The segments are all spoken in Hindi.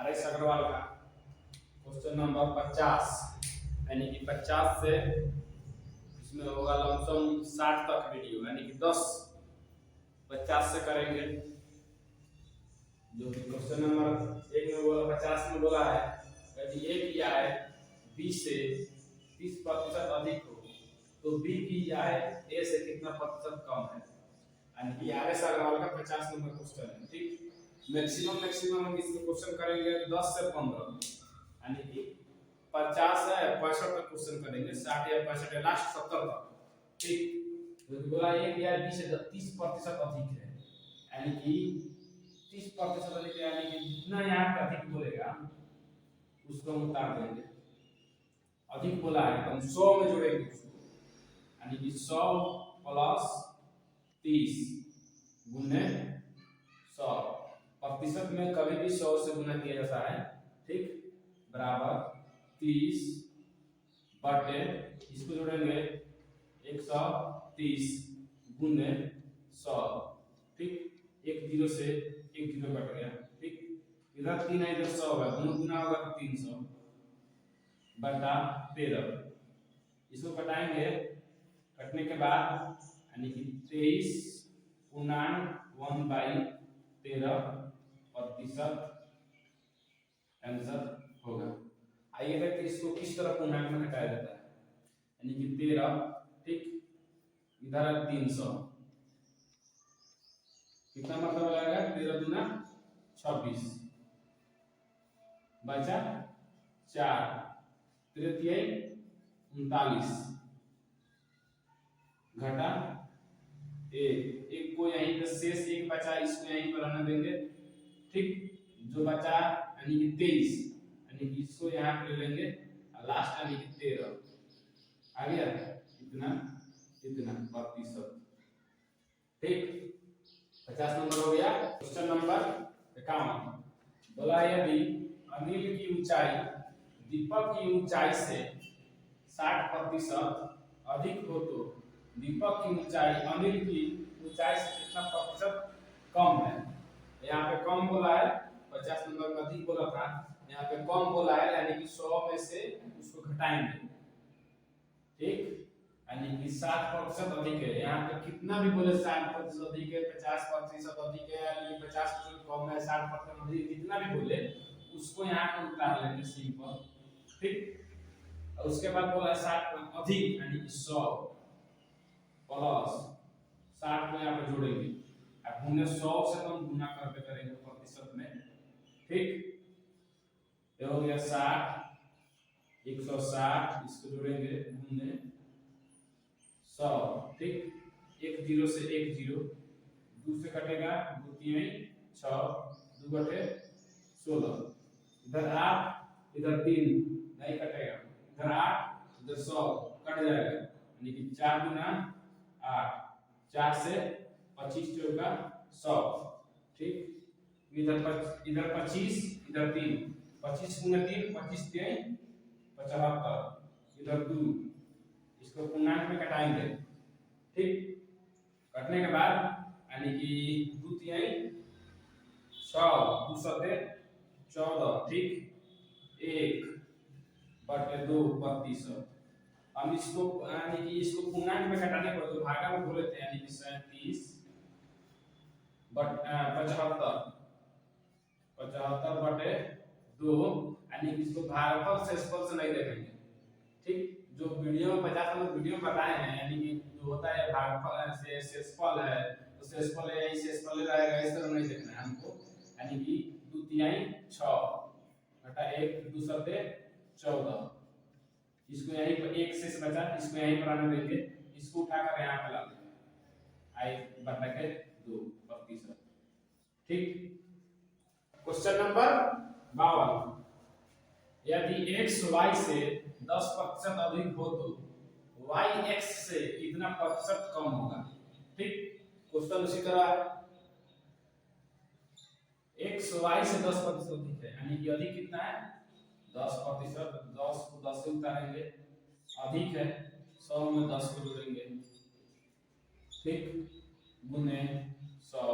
आरएस अग्रवाल का क्वेश्चन नंबर 50 यानी कि 50 से इसमें होगा लमसम 60 तक वीडियो यानी कि 10 50 से करेंगे। जो कि क्वेश्चन नंबर 1 में बोला 50 में बोला है यदि ए की आय 20 से 30% अधिक हो तो बी की आय ए से कितना प्रतिशत कम है। यानी कि आरएस अग्रवाल का 50 नंबर क्वेश्चन है। ठीक, मैक्सिमम हम इसमें क्वेश्चन करेंगे 10 से 15 यानी कि 50 है 65 तक क्वेश्चन करेंगे, 60 या 65 या लास्ट 70 तक। ठीक, तो बोला एक या 20 से 30% अधिक है यानी कि 30% अधिक है यानी कि जितना यहाँ पे अधिक बोलेगा उसको हम उतार देंगे। अधिक बोला है तो हम 100 में जोड़ेंगे उसको यानी कि 100 प्लस 30 गुने 100 प्रतिशत में कभी भी 100 से गुना किया जाता है। ठीक, बराबर 30 बटे इसको जोड़ेंगे 130 गुने 100। ठीक, एक जीरो से एक जीरो कट गया। ठीक, इधर 3 है इधर 100 होगा, दोनों गुना होगा तो 300 बटा 13। इसको कटाएंगे, कटने के बाद यानी कि 23 पूर्णांक 1/13% आंसर होगा। आइए देखते इसको किस तरह पूर्णांक में घटाया जाता है। यानी कि 13, ठीक, इधर 300 कितना मतलब हो जाएगा 13 दूना 26 बचा 4 3 39 घटा 1 को यहीं पे शेष 1 बचा, इसको यहीं पर रहने देंगे। ठीक, जो बचा यानी कि 23 यानी कि इसको यहाँ पे ले लेंगे और लास्ट यानी कि 13 आ गया इतना इतना प्रतिशत। ठीक, 50 नंबर हो गया। क्वेश्चन नंबर 51 बोला यदि अनिल की ऊंचाई दीपक की ऊंचाई से 60% अधिक हो तो दीपक की ऊंचाई अनिल की ऊंचाई से कितना प्रतिशत कम है। यहाँ पे कम बोला है, 50 नंबर में अधिक बोला था, यहाँ पे कम बोला है यानी कि 100 में से उसको घटाएंगे। ठीक, यानी कि 60% अधिक है। यहाँ पे कितना भी बोले 60% अधिक है, 50% अधिक है, यानी 50% कम है, 60% अधिक, जितना भी बोले उसको यहाँ पे उतार लेंगे सिंपल। ठीक, और उसके बाद बोला 60 अधिक यानी कि 100 प्लस 60 को यहाँ पे जोड़ेंगे अब हमने 100 से हम गुना करके करेंगे प्रतिशत में। ठीक, ये हो गया 60 160 इसको जोड़ेंगे गुने 100। ठीक, एक जीरो से एक जीरो, 2 से कटेगा 2 3 6 2 बटे 16, इधर 8 इधर 3 नहीं कटेगा, इधर 8 इधर 100 कट जाएगा यानी कि 4 गुना 8 4 से 25 चौका 100। ठीक, इधर 25 इधर 3 25 गुना 3 25 3 75 इधर 2 इसको पूर्णांक में कटाएंगे। ठीक, कटने के बाद यानी कि 2 3 6 2 सते 14। ठीक, 1 बटे 2 प्रतिशत। हम इसको यानी कि इसको पूर्णांक में घटाने पर तो भागा में बोले थे यानी कि 37 बट 75 बटे 2 यानी कि इसको भागफल शेषफल से नहीं देखेंगे। ठीक, जो वीडियो में 50 लोग वीडियो बताए हैं यानी कि जो होता है भागफल से शेषफल है तो शेषफल है यही शेषफल रहेगा, इस तरह नहीं देखना है हमको। यानी कि 2 3 6 घटा 1 2 सते 14, इसको यहीं पर एक शेष बचा, इसको यहीं पर आने देंगे, इसको उठाकर यहाँ पे ला देंगे आई बटा के 2%। ठीक, क्वेश्चन नंबर 52 यदि x y से 10% अधिक हो तो y x से कितना प्रतिशत कम होगा। ठीक, क्वेश्चन उसी तरह x y से 10% अधिक है यानी कि अधिक कितना है 10%, 10 को 10 से उतारेंगे, अधिक है 100 में 10 को जोड़ेंगे। ठीक, गुने 100।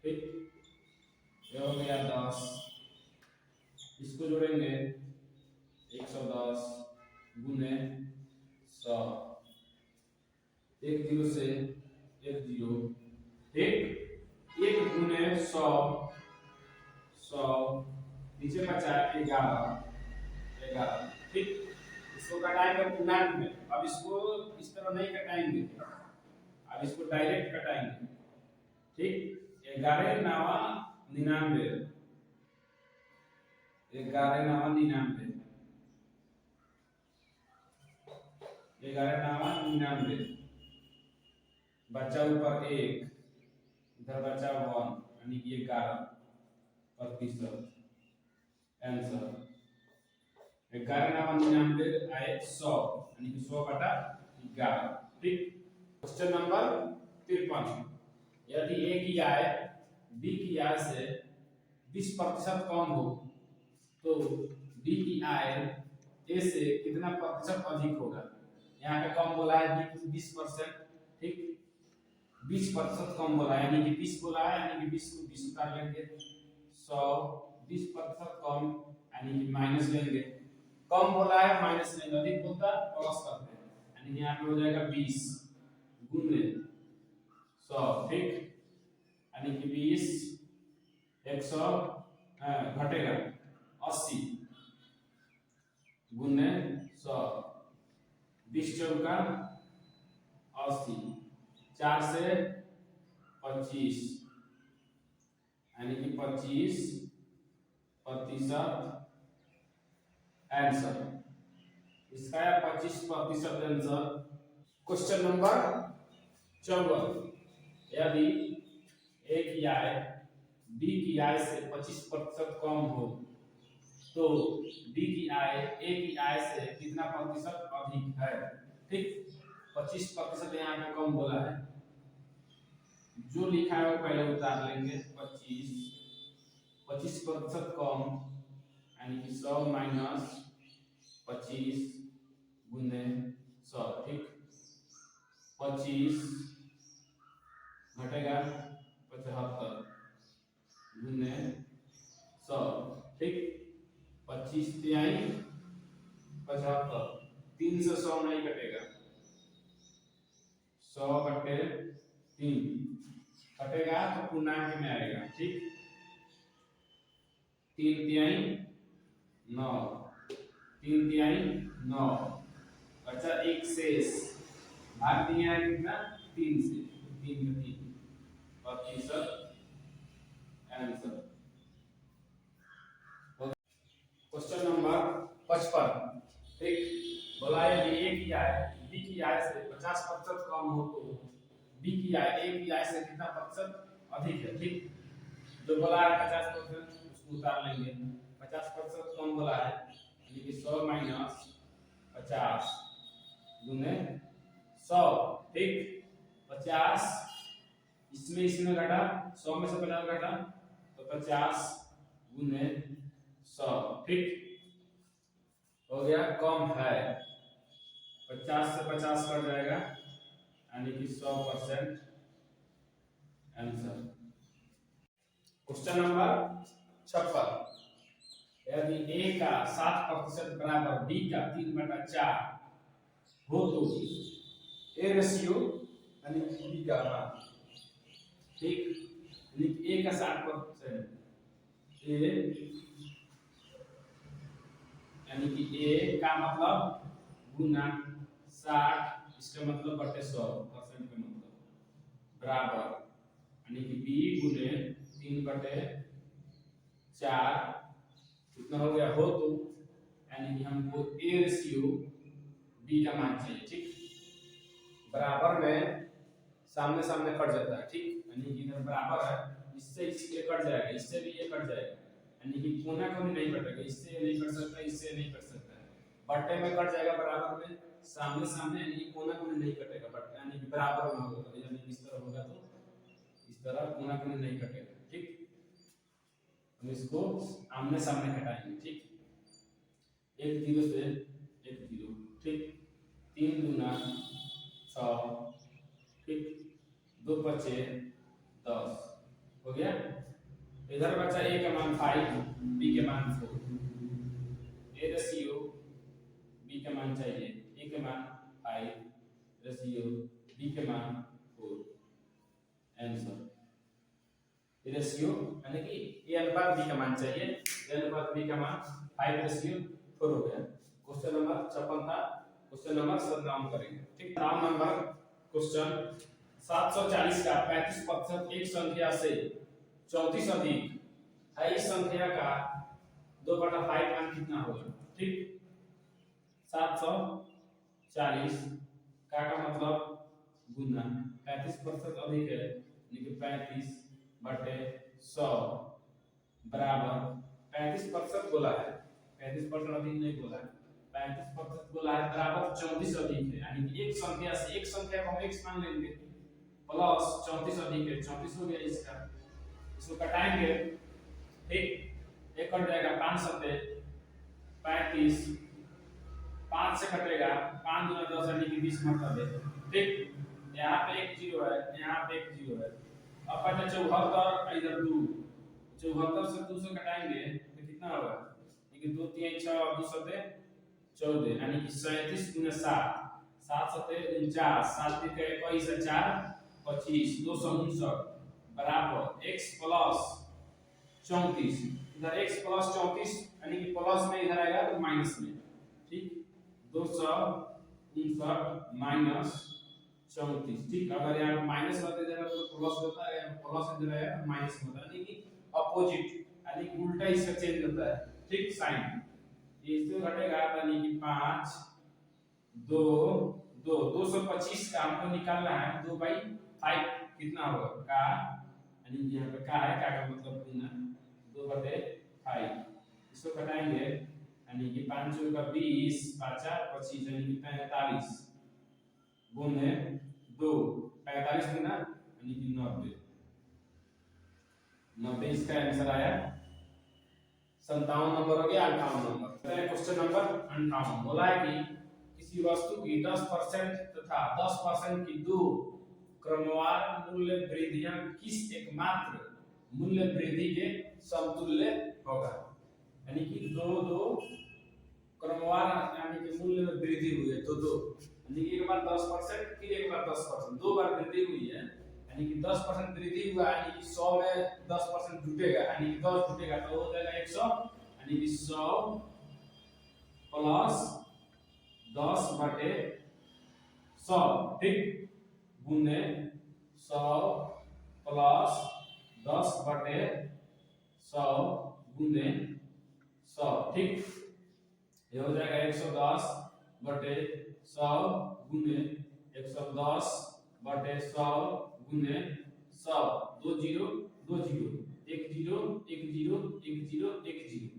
ठीक, ये हो गया 10 इसको जोड़ेंगे 110 गुने 100, एक जीरो से एक जीरो, ठीक। एक गुने 100, 100 नीचे बचा 11, 11, ठीक। इसको कटाएंगे पूर्णांक में। अब इसको इस तरह नहीं कटाएंगे, अब इसको डायरेक्ट कटाएंगे, ठीक। 11 नावा 99, 11 नावा 99, 11 नावा 99, बचा ऊपर 1, इधर बचा 1, यानी कि 11% आंसर। 11 नावा 99 आए 100, यानी कि 100/11, ठीक। क्वेश्चन नंबर 53, यदि ए की आय बी की आय से 20% कम हो तो बी की आय ए से कितना प्रतिशत अधिक होगा। यहाँ पे कम बोला है बी की 20%, ठीक। 20% कम बोला है, यानी कि 20 बोला है, यानी कि 20 को 20 उतार लेंगे, 100 20% कम, यानी कि माइनस लेंगे। कम बोला है माइनस लेंगे, अधिक बोलता प्लस करते हैं, यानी कि यहाँ पे हो जाएगा 20 गुने 100, ठीक। यानी कि 20 100 घटेगा 80 गुने 100, 20 चौका 80, 4 से 25, यानी कि 25% आंसर। इसका है 25% आंसर। क्वेश्चन नंबर 54, यदि ए की आय बी की आय से 25% कम हो तो बी की आय ए की आय से कितना प्रतिशत अधिक है, ठीक। 25% यहाँ पे कम बोला है, जो लिखा है वो पहले उतार लेंगे। 25% कम, यानी कि 100 माइनस 25 गुने 100, ठीक। 25 घटेगा 75 गुने 100, ठीक। 25 तिहाई 75, 3 से 100 नहीं कटेगा, 100/3 कटेगा तो पूर्णांक में आएगा, ठीक। 3 तिहाई 9, 3 तिहाई 9, बचा 1 शेष, भाग दिया है कितना 3 से, 3 में 3 प्रतिशत आंसर। क्वेश्चन नंबर 55, ठीक। बोला है कि ए की आय बी की आय से 50% कम हो तो बी की आय ए की आय से कितना प्रतिशत अधिक है, ठीक। जो बोला है 50% उसको उतार लेंगे, 50% कम बोला है, यानी कि 100 माइनस 50 गुने 100, ठीक। 50 इसमें घटा, 100 में से 50 घटा तो 50 गुने 100, ठीक। हो गया, कम है 50 से 50 कट जाएगा, यानी कि 100% आंसर। क्वेश्चन नंबर 56, यदि ए का 7% बराबर बी का 3/4 हो तो ए रेशियो यानी कि बी का मान, ठीक। यानी कि ए का 60%, ए यानी कि ए का मतलब गुना 60, इसका मतलब बटे 100% का मतलब बराबर, यानी कि बी गुने 3/4 कितना हो गया हो तो, यानी कि हमको ए रेशियो बी का मान चाहिए, ठीक। बराबर में सामने सामने कट जाता है, ठीक। यानी कि इधर बराबर है, इससे ये कट जाएगा, इससे भी ये कट जाएगा, यानी कि कोना कोनी नहीं कटेगा, इससे ये नहीं कट सकता, इससे नहीं कट सकता है, बट्टे में कट जाएगा बराबर में, सामने सामने यानी कि कोना कोनी नहीं कटेगा, बट यानी कि बराबर में होगा, यानी कि इस तरह होगा तो इस तरह कोना कोनी नहीं कटेगा, ठीक। हम इसको आमने सामने कटाएंगे, ठीक। 1 0 से 1 0, ठीक। 3 दूना 6, ठीक। 2 5 10 हो गया। इधर बचा ए का मान 5, बी के मान 4, के मान चाहिए, ए के मान 5 रेशियो बी के मान 4 आंसर रेशियो यानी कि ए अनुपात बी का मान चाहिए, ए अनुपात बी का मान 5 रेशियो 4 हो गया। क्वेश्चन नंबर 56 था। क्वेश्चन नंबर 57 करेंगे। ठीक, 7 नंबर क्वेश्चन 740 का 35% एक संख्या से 34 अधिक है, इस संख्या का 2/5 मान कितना होगा। ठीक, 740 का मतलब गुना 35% अधिक है यानी कि 35 बटे 100 बराबर 35% बोला है, 35% अधिक नहीं बोला है, 35% बोला है बराबर 34 अधिक है यानी कि एक संख्या से एक संख्या को हम x मान लेंगे प्लस 34 अधिक है 34 हो गया इसका, इसको कटाएंगे। ठीक, एक कट जाएगा 5 सत्ते 35, 5 से कटेगा 5 दूना 10 यानी कि 20 मतलब है। ठीक, यहाँ पे एक जीरो है, यहाँ पे एक जीरो है। अब पहले 74 इधर 2, 74 से 2 से कटाएंगे तो कितना होगा, यानी 2 3 6 और 2 सत्ते 14 यानी कि 37 गुना 7, 7 सत्ते 49, 7 के 21 से 4 25, 259 बराबर x प्लस 34, इधर x प्लस 34 यानी कि प्लस में इधर आएगा तो माइनस में। ठीक, 259 माइनस 34। ठीक, अगर यहाँ माइनस होता है तो प्लस होता है, प्लस इधर आया तो माइनस होता है यानी कि अपोजिट यानी कि उल्टा इसका चेंज होता है। ठीक, साइन इससे घटेगा यानी कि 5 2 2 225 का हमको निकालना है 2/5 कितना होगा का, यानी यहाँ पे का है, का मतलब गुना 2/5, इसको घटाएंगे यानी कि 5 का 20 5 25 यानी कि 45 गुने 2 45 गुना यानी कि 90, 90 इसका आंसर आया। 57 नंबर हो गया। 58 नंबर क्वेश्चन नंबर 58 बोला है कि किसी वस्तु की 10% तथा 10% की दो क्रमवार मूल्य वृद्धियां किस एकमात्र मूल्य वृद्धि के समतुल्य होगा, यानी कि दो क्रमवार यानी कि मूल्य में वृद्धि हुई है, दो यानी कि एक बार 10% फिर एक बार 10%, दो बार वृद्धि हुई है यानी कि 10% वृद्धि हुआ यानी कि 100 में 10% जुटेगा यानी कि 10 जुटेगा तो हो जाएगा 100 यानी कि 100 प्लस 10 बटे 100। ठीक, गुने 100 प्लस 10 बटे 100 गुने 100। ठीक, ये हो जाएगा 110 बटे 100 गुने 110 बटे 100 गुने 100, 2 zero 2 zero 1 zero 1 zero 1 zero 1 zero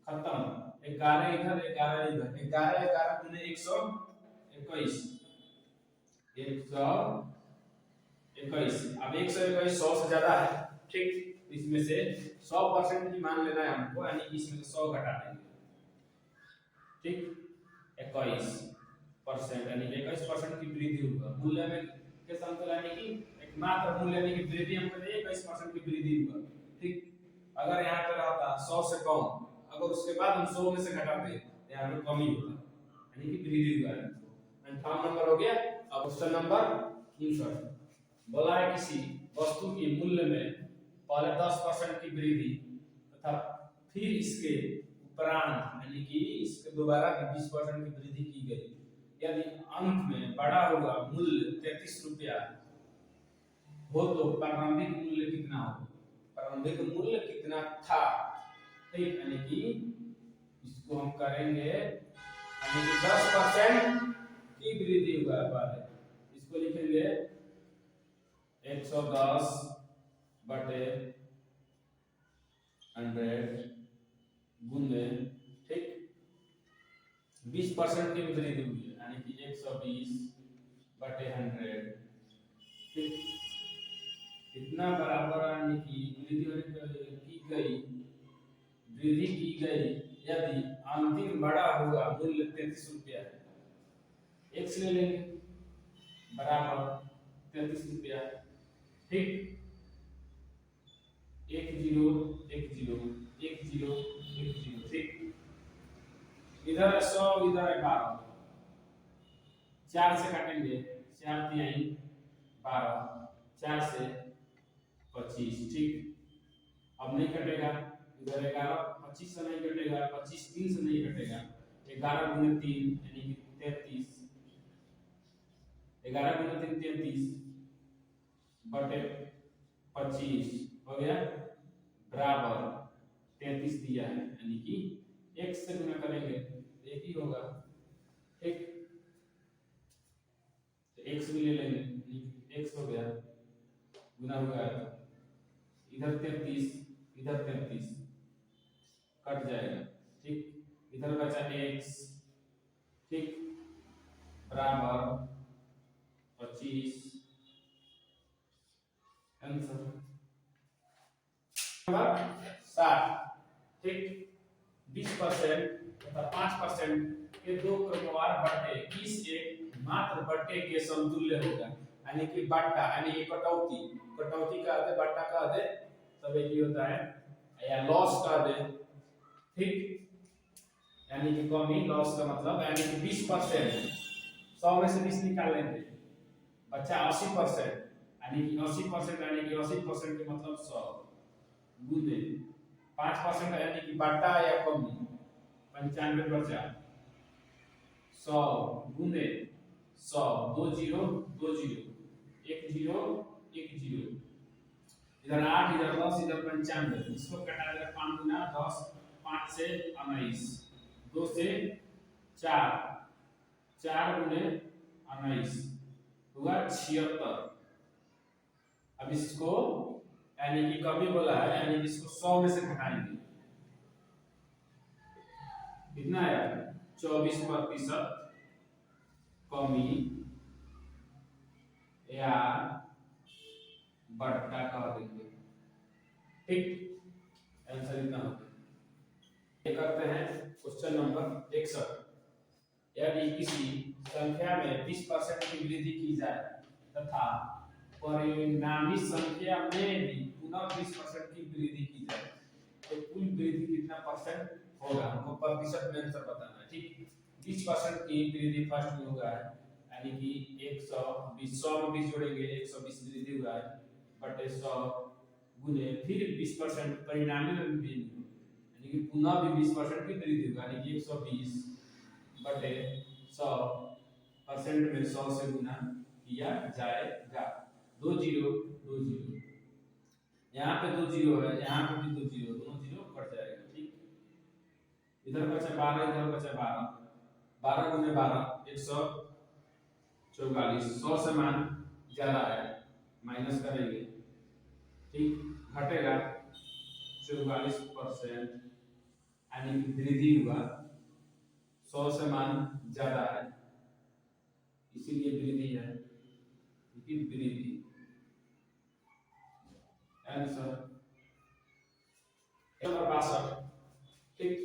खत्म। 11 इधर 11 इधर 11 11 गुने 121 121। अब 121 100 से ज्यादा है। ठीक, इसमें से 100% की मान लेना है हमको यानी इसमें से 100 घटा देंगे। ठीक, 21% यानी 21% की वृद्धि होगा मूल्य में के समतुल्य यानी कि एकमात्र मूल्य यानी कि वृद्धि हमको 21% की वृद्धि होगा। ठीक, अगर यहाँ पे रहता 100 से कम, अगर उसके बाद हम 100 में से घटाते तो यहाँ पे कमी होता यानी कि वृद्धि हुआ है। 58 नंबर हो गया। अब क्वेश्चन नंबर 59 बोला है किसी वस्तु के मूल्य में पहले 10% की वृद्धि तथा फिर इसके उपरांत यानी कि इसके दोबारा 20% की वृद्धि की गई यदि अंत में बड़ा हुआ मूल्य 33 रुपया हो तो प्रारंभिक मूल्य कितना हो, प्रारंभिक मूल्य कितना था। ठीक, यानी कि इसको हम करेंगे यानी कि 10% की वृद्धि हुआ है पहले, इसको लिखेंगे 110 बटे 100 गुने। ठीक, 20% की वृद्धि हुई है यानी कि 120 बटे 100। ठीक, इतना बराबर यानी कि वृद्धि की गई यदि अंतिम बड़ा हुआ मूल्य 33 रुपया है। x ले लेंगे बराबर 33 रुपया। ठीक, 1 0 1 0 1 0 1 0। ठीक, इधर 100 इधर 12 4 से काटेंगे, 4 तिहाई 12, 4 से 25, ठीक। अब नहीं कटेगा, इधर 11 25 से नहीं कटेगा, 25 3 से नहीं कटेगा, 11 गुने 3 यानी कि 33, 11 गुने 3 33 बटे 25 हो गया, बराबर 33 दिया है, यानी कि x से गुना करेंगे एक ही होगा, ठीक। तो x भी ले लेंगे, x हो गया, गुना हुआ है, इधर 33 इधर 33 कट जाएगा, ठीक। इधर बचा x, ठीक, बराबर 25, आंसर नंबर 7, ठीक। 20% तथा 5% के दो क्रमवार बट्टे किस एक मात्र बट्टे के समतुल्य होगा, यानी कि बट्टा यानी कि कटौती, कटौती का अर्थ बट्टा का अर्थ सब एक ही होता है, या लॉस का अर्थ, ठीक, यानी कि कमी, लॉस का मतलब यानी कि 20%, 100 में से 20 निकाल लेंगे, बचा 80%, यानी कि 80% यानी कि 80% के मतलब 100 गुने 5% यानी कि बट्टा या कमी 95 बचा, 100 गुने 100, 2 0 2 0 1 0 1 0, इधर 8 इधर 10 इधर 95, इसको कटा देगा 5 गुना 10, 5 से 19, 2 से 4, 4 गुने 19 हुआ 76। अब इसको यानी कि कभी बोला है, यानी कि इसको 100 में से घटाएंगे, कितना आया 24% कमी या बट्टा कह देंगे, ठीक। आंसर इतना हो गया। ये करते हैं क्वेश्चन नंबर 61, यदि किसी संख्या में 20% की वृद्धि की जाए तथा परिणामी संख्या में भी पुनः 20% की वृद्धि की जाए तो कुल वृद्धि कितना परसेंट होगा, हमको प्रतिशत में आंसर बताना है, ठीक। 20% की वृद्धि फर्स्ट में होगा है, यानी कि 120, 100 में 20 जोड़ेंगे 120 वृद्धि हुआ है, बटे 100 गुने फिर 20% परिणामी में भी, यानी कि पुनः भी 20% की वृद्धि होगा, यानी कि 120 बटे 100% में 100 से गुना किया जाएगा, 2 0 2 0, यहाँ पे 2 0 है, यहाँ पे भी 2 0, दोनों 0 कट जाएगा, ठीक। इधर बचा 12 इधर बचा 12, 12 गुने 12 144, 100 से मान ज्यादा है माइनस करेंगे, ठीक, घटेगा 44%, यानी कि वृद्धि हुआ, 100 से मान ज्यादा है इसीलिए वृद्धि है, वृद्धि आंसर नंबर 62, ठीक।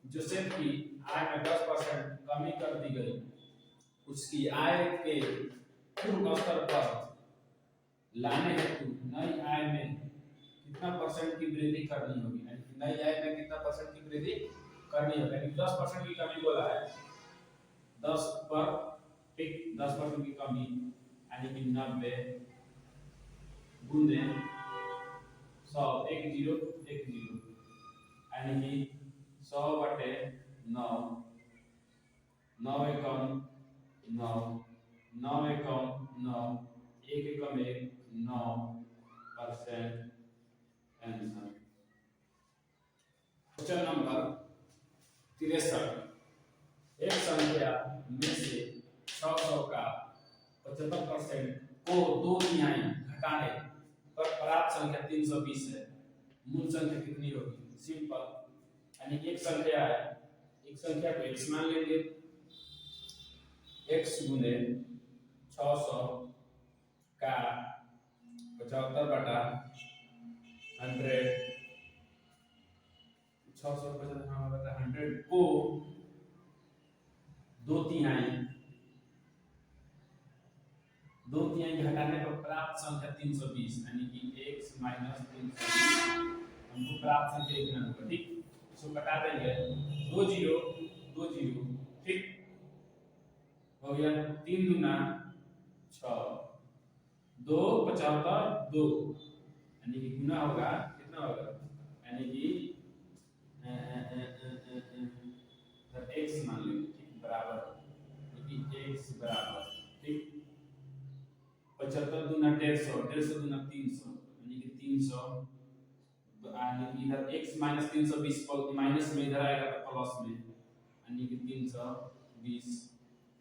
जोसेफ की आय में 10% कमी कर दी गई, उसकी आय के पूर्व स्तर पर लाने हेतु नई आय में कितना परसेंट की वृद्धि करनी होगी, यानी कि नई आय में कितना परसेंट की वृद्धि करनी होगी, यानी 10% की कमी बोला है, 10 पर, ठीक, 10% की कमी यानी कि 90 गुने 100, 1 0 1 0, यानी कि 100 बटे 9, 9 एकम 9, 9 एकम 9, 1 एकम 1, 9% आंसर। क्वेश्चन नंबर 63, एक संख्या में से 600 का 75% को 2 तिहाई घटाने पर प्राप्त संख्या 320 है, मूल संख्या कितनी होगी, सिंपल, यानी एक संख्या है, एक संख्या को x मान लेंगे, x गुने 600 का 75 बटा 100, 600 बटा 100 को 2 तिहाई घटाने पर प्राप्त संख्या 320, यानी कि x माइनस 320 हमको प्राप्त संख्या इतना होगा, ठीक। इसको घटा देंगे, 2 0 2 0, ठीक, हो गया तीन दूना 6, 2 75 2, यानी कि गुना होगा कितना होगा, यानी कि x मान लो, ठीक, बराबर, क्योंकि x बराबर, ठीक, 75 दूना 150, 150 दूना 300, यानी कि 300, यानी कि इधर x माइनस 320 माइनस में इधर आएगा तो प्लस में, यानी कि 320,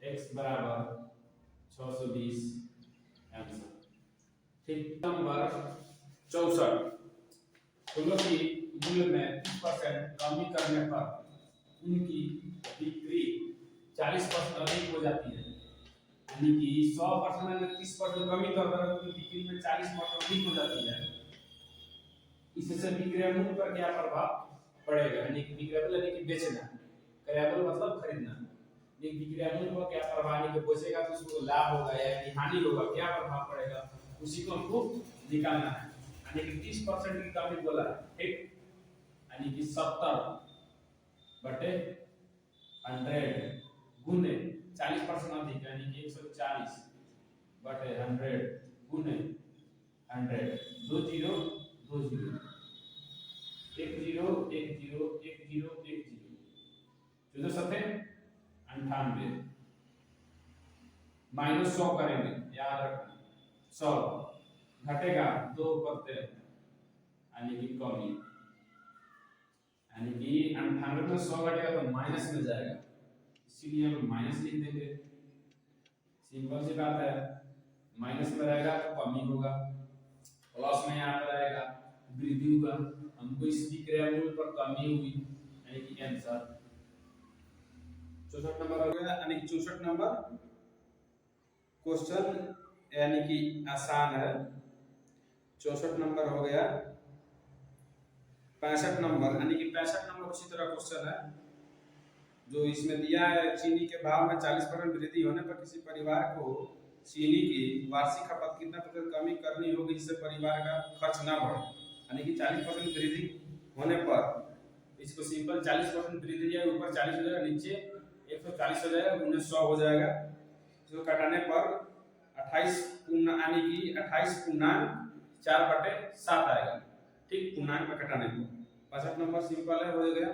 x बराबर 620 आंसर, ठीक। नंबर 64, फूलों की मूल्य में 30% कमी करने पर उनकी बिक्री 40% अधिक हो जाती है, यानी कि 100% में 30% कमी कर कर उनकी बिक्री में 40% अधिक हो जाती है। इससे विक्रय मूल्य पर क्या प्रभाव पड़ेगा, यानी कि विक्रय यानी कि बेचना, क्रय मतलब खरीदना, ये विक्रय मूल्य पर क्या प्रभाव, यानी कि बेचेगा तो उसको लाभ होगा या हानि होगा, क्या प्रभाव पड़ेगा, उसी को हमको निकालना है, यानी कि 30% की कमी बोला है, ठीक, यानी कि 70 बटे 100 गुने 40% अधिक, यानी कि 140 बटे 100 गुने 100, 2 0 2 0, 1 0 1 0 1 0 1 0, 14 सत्ते 98, माइनस 100 करेंगे, याद रखना 100 घटेगा 2 करते, यानी कि कमी, यानी कि 98 में 100 घटेगा तो माइनस में जाएगा, इसीलिए हम माइनस लिख देंगे, सिंपल सी बात है, माइनस में रहेगा तो कमी होगा, प्लस में यहाँ पर आएगा वृद्धि होगा, हमको इस विक्रय मूल्य पर कमी हुई, यानी कि आंसर 64 नंबर हो गया, यानी कि 64 नंबर क्वेश्चन यानी कि आसान है। 64 नंबर हो गया। 65 नंबर, यानी कि 65 नंबर उसी तरह क्वेश्चन है जो इसमें दिया है, चीनी के भाव में 40% वृद्धि होने पर किसी परिवार को चीनी की वार्षिक खपत कितना प्रतिशत कमी करनी होगी जिससे परिवार का खर्च ना बढ़े, यानी कि 40% वृद्धि होने पर, इसको सिंपल 40% वृद्धि है, ऊपर 40 हो जाएगा, नीचे 140 हो जाएगा, 1900 हो जाएगा, इसको घटाने पर 28 यानी कि 28 पूर्णांक 4/7 आएगा, ठीक, पूर्णांक में घटाने पर। 65 नंबर सिंपल है, हो गया।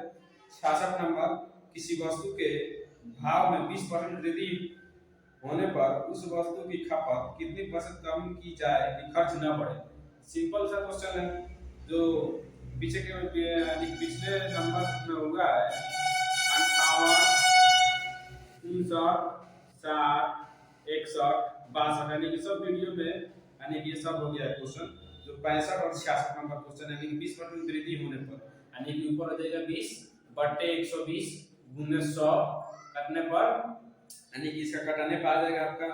66 नंबर, किसी वस्तु के भाव में 20% वृद्धि होने पर उस वस्तु की खपत कितनी प्रतिशत कम की जाए कि खर्च न बढ़े, सिंपल सा क्वेश्चन है जो पीछे के यानी पिछले नंबर में हुआ है 58 59 60 61 62, यानी कि सब वीडियो में, यानी कि ये सब हो गया क्वेश्चन जो 65 और 66 नंबर क्वेश्चन, यानी कि 20% वृद्धि होने पर, यानी कि ऊपर हो जाएगा 20 बटे 120 गुने 100 करने पर, यानी कि इसका घटाने पर आ जाएगा आपका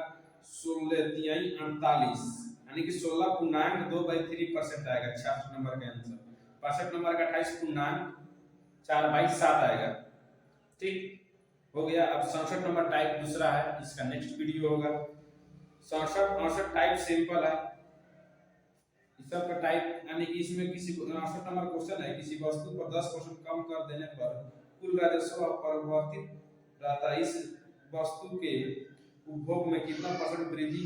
16 तिहाई 48, यानी कि 16.2/3% आएगा 66 नंबर का आंसर। 65 नंबर का 28.4/7 आएगा, ठीक, हो गया। अब 67 नंबर टाइप दूसरा है, इसका नेक्स्ट वीडियो होगा। 67 68 टाइप सिंपल है, इस सब का टाइप, यानी कि इसमें किसी 68 नंबर क्वेश्चन है, किसी वस्तु पर 10% कम कर देने पर कुल राजस्व परिवर्तित रहता है, इस वस्तु के उपभोग में कितना परसेंट वृद्धि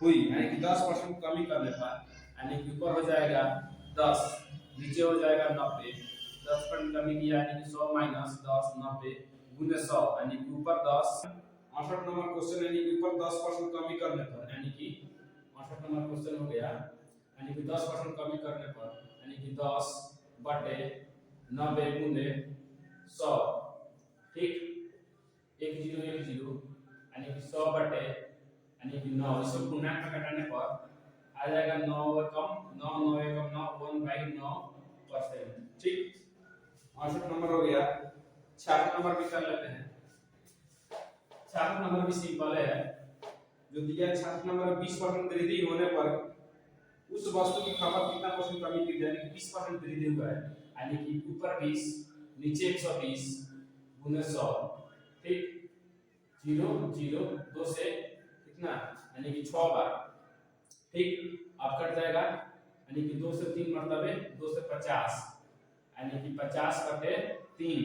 हुई, यानी कि 10% कमी करने पर, यानी कि ऊपर हो जाएगा 10, नीचे हो जाएगा 90, 10% कमी किया, यानी कि 100 माइनस 10 90 गुने 100, यानी कि ऊपर 10। 68 नंबर क्वेश्चन, यानी कि ऊपर 10% कमी करने पर, यानी कि 68 नंबर क्वेश्चन हो गया, यानी कि 10% कमी करने पर, यानी कि 10 बटे 90 गुने 100, ठीक, 1 0 1 0, यानी कि 100 बटे, यानी कि 9, इसको पूर्णांक में घटाने पर आ जाएगा 9 कम 9 9 एकम 9 1/9%, ठीक। 68 नंबर हो गया। 66 नंबर भी कर लेते हैं। 66 नंबर भी सिंपल है, जो दिया है 66 नंबर 20% वृद्धि होने पर उस वस्तु की खपत कितना परसेंट कमी की जाएगी, 20% वृद्धि हुआ है, यानी कि ऊपर 20 नीचे 120 गुने 100, ठीक, 0 0 2 से कितना, यानी कि 6 बार, ठीक, अब कट जाएगा, यानी कि 2 से 3 मरतबे 2 से 50, यानी कि 50 बटे 3,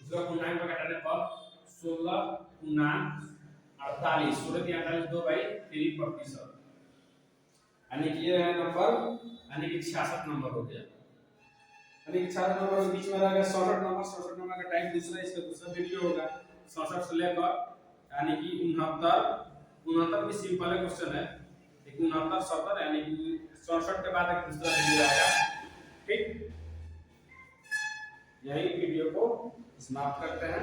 इसका पूर्णांक में घटाने पर 16 पूर्णांक 48 16×48 2/3%, यानी कि ये है नंबर, यानी कि 66 नंबर हो गया। यानी कि 66 नंबर के बीच में रहेगा 67 नंबर। 67 नंबर का टाइप दूसरा, इसका दूसरा वीडियो होगा 67 से लेकर यानी कि 69 भी सिंपल है क्वेश्चन है, लेकिन 69 70 यानी कि 67 के बाद एक दूसरा वीडियो आएगा। ठीक, यही वीडियो को समाप्त करते हैं।